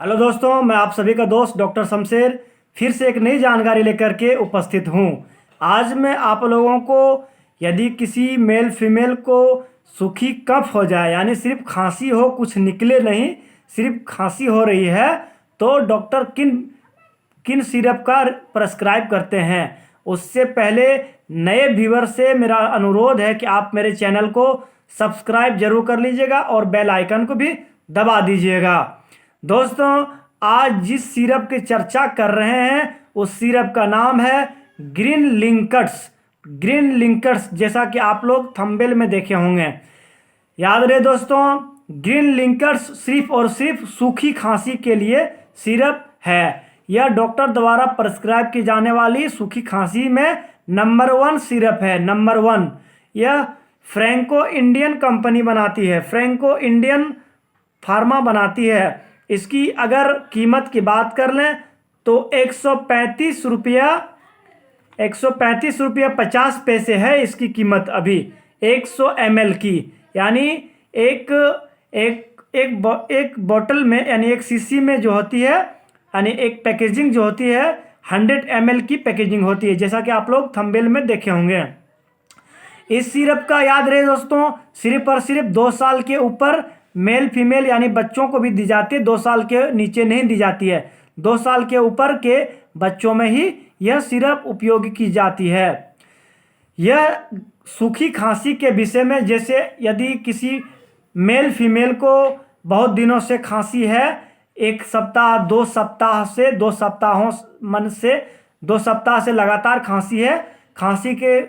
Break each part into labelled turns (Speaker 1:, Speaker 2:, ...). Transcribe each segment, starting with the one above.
Speaker 1: Hello दोस्तों, मैं आप सभी का दोस्त डॉक्टर शमशेर फिर से एक नई जानकारी लेकर के उपस्थित हूँ। आज मैं आप लोगों को यदि किसी मेल फीमेल को सूखी कफ हो जाए, यानी सिर्फ खांसी हो, कुछ निकले नहीं, सिर्फ खांसी हो रही है, तो डॉक्टर किन किन सिरप का प्रेस्क्राइब करते हैं। उससे पहले नए व्यूवर से मेरा अनुरोध है कि आप मेरे चैनल को सब्सक्राइब जरूर कर लीजिएगा और बेल आइकन को भी दबा दीजिएगा। दोस्तों, आज जिस सिरप की चर्चा कर रहे हैं उस सिरप का नाम है ग्रीन लिंकर्स। ग्रीन लिंकर्स, जैसा कि आप लोग थंबनेल में देखे होंगे। याद रहे दोस्तों, ग्रीन लिंकर्स सिर्फ और सिर्फ सूखी खांसी के लिए सिरप है। यह डॉक्टर द्वारा प्रेस्क्राइब की जाने वाली सूखी खांसी में नंबर 1 सिरप है, नंबर 1। यह फ्रैंको इंडियन कंपनी बनाती है, फ्रैंको इंडियन फार्मा बनाती है। इसकी अगर कीमत की बात कर लें तो 135 रुपया 50 पैसे है इसकी कीमत अभी 100 ml की। यानी एक एक एक एक बोतल में, यानी एक शीशी में जो होती है, यानी एक पैकेजिंग जो होती है 100 ml की पैकेजिंग होती है, जैसा कि आप लोग थंबनेल में देखे होंगे। इस सिरप का याद रहे दोस्तों, सिर्फ और सिर्फ 2 साल के ऊपर मेल फीमेल यानी बच्चों को भी दी जाती है, 2 साल के नीचे नहीं दी जाती है। 2 साल के ऊपर के बच्चों में ही यह सिरप उपयोग की जाती है। यह सूखी खांसी के विषय में, जैसे यदि किसी मेल फीमेल को बहुत दिनों से खांसी है, 1 सप्ताह 2 सप्ताह से 2 सप्ताहों मन से 2 सप्ताह से लगातार खांसी है, खांसी के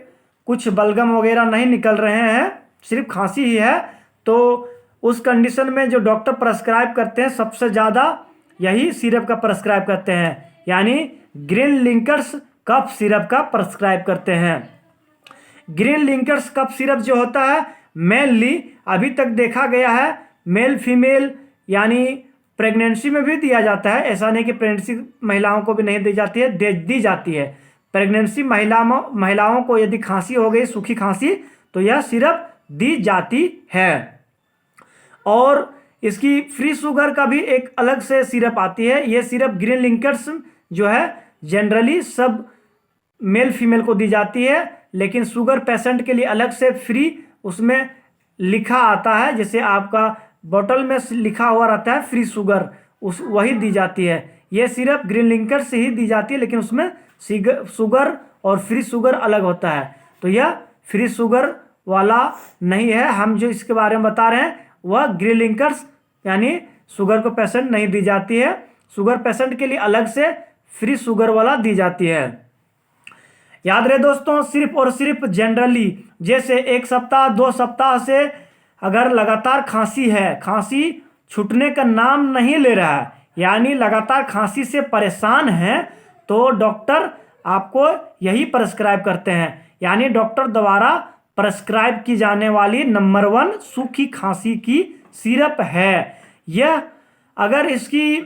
Speaker 1: कुछ बलगम वगैरह नहीं निकल रहे हैं, सिर्फ खांसी ही है, तो उस कंडीशन में जो डॉक्टर प्रेस्क्राइब करते हैं सबसे ज़्यादा यही सिरप का प्रेस्क्राइब करते हैं, यानी ग्रीन लिंकर्स कफ सिरप का प्रेस्क्राइब करते हैं। ग्रीन लिंकर्स कफ सिरप जो होता है मेनली अभी तक देखा गया है मेल फीमेल यानी प्रेगनेंसी में भी दिया जाता है। ऐसा नहीं कि प्रेगनेंसी महिलाओं को भी नहीं दी जाती है, दी जाती है। प्रेगनेंसी महिलाओं को यदि खांसी हो गई, सूखी खांसी, तो यह सिरप दी जाती है। और इसकी फ्री शुगर का भी एक अलग से सिरप आती है। यह सिरप ग्रीन लिंकर्स जो है जनरली सब मेल फीमेल को दी जाती है, लेकिन शुगर पेशेंट के लिए अलग से फ्री उसमें लिखा आता है, जैसे आपका बोतल में लिखा हुआ रहता है फ्री शुगर, वही दी जाती है। यह सिरप ग्रीन लिंकर्स से ही दी जाती है, लेकिन उसमें शुगर और फ्री शुगर अलग होता है। तो यह फ्री शुगर वाला नहीं है। हम जो इसके बारे में बता रहे हैं वह ग्रीन लिंकर्स यानी शुगर को पेशेंट नहीं दी जाती है, शुगर पेशेंट के लिए अलग से फ्री शुगर वाला दी जाती है। याद रहे दोस्तों, सिर्फ और सिर्फ जनरली, जैसे 1 सप्ताह 2 सप्ताह से अगर लगातार खांसी है, खांसी छूटने का नाम नहीं ले रहा है, यानी लगातार खांसी से परेशान है, तो डॉक्टर आपको यही प्रेस्क्राइब करते हैं। यानी डॉक्टर द्वारा प्रेस्क्राइब की जाने वाली नंबर 1 सूखी खांसी की सिरप है यह। अगर इसकी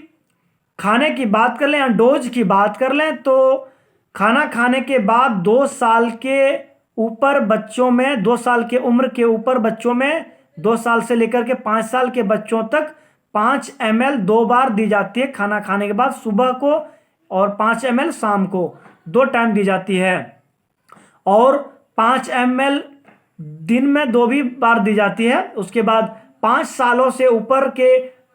Speaker 1: खाने की बात कर लें या डोज की बात कर लें, तो खाना खाने के बाद 2 साल के ऊपर बच्चों में, 2 साल के उम्र के ऊपर बच्चों में, 2 साल से लेकर के 5 साल के बच्चों तक 5 ml 2 बार दी जाती है खाना खाने के बाद, सुबह को और 5 ml शाम को, 2 टाइम दी जाती है। और 5 ml दिन में 2 भी बार दी जाती है। उसके बाद 5 सालों से ऊपर के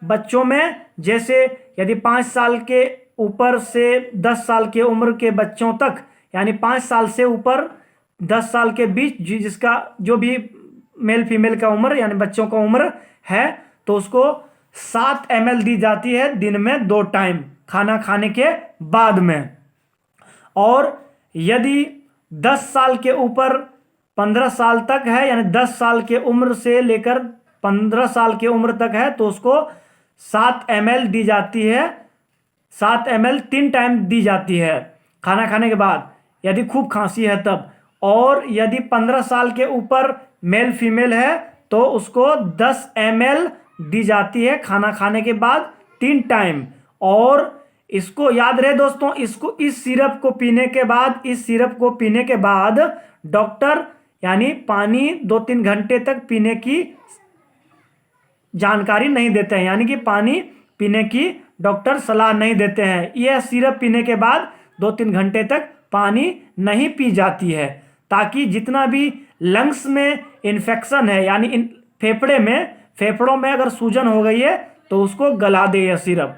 Speaker 1: बच्चों में, जैसे यदि 5 साल के ऊपर से 10 साल के उम्र के बच्चों तक, यानी 5 साल से ऊपर 10 साल के बीच जिसका जो भी मेल फीमेल का उम्र यानी बच्चों का उम्र है, तो उसको 7 ml दी जाती है दिन में 2 टाइम खाना खाने के बाद में। और यदि 10 साल के ऊपर 15 साल तक है, यानी 10 साल के उम्र से लेकर 15 साल के उम्र तक है, तो उसको 7 ml दी जाती है, 7 ml 3 टाइम दी जाती है खाना खाने के बाद, यदि खूब खांसी है तब। और यदि 15 साल के ऊपर मेल फीमेल है तो उसको 10 ml दी जाती है खाना खाने के बाद 3 टाइम। और इसको याद रहे दोस्तों, इस सिरप को पीने के बाद डॉक्टर यानी पानी 2-3 घंटे तक पीने की जानकारी नहीं देते हैं, यानी कि पानी पीने की डॉक्टर सलाह नहीं देते हैं। यह सिरप पीने के बाद 2-3 घंटे तक पानी नहीं पी जाती है, ताकि जितना भी लंग्स में इन्फेक्शन है, यानी फेफड़ों में अगर सूजन हो गई है तो उसको गला दे यह सिरप।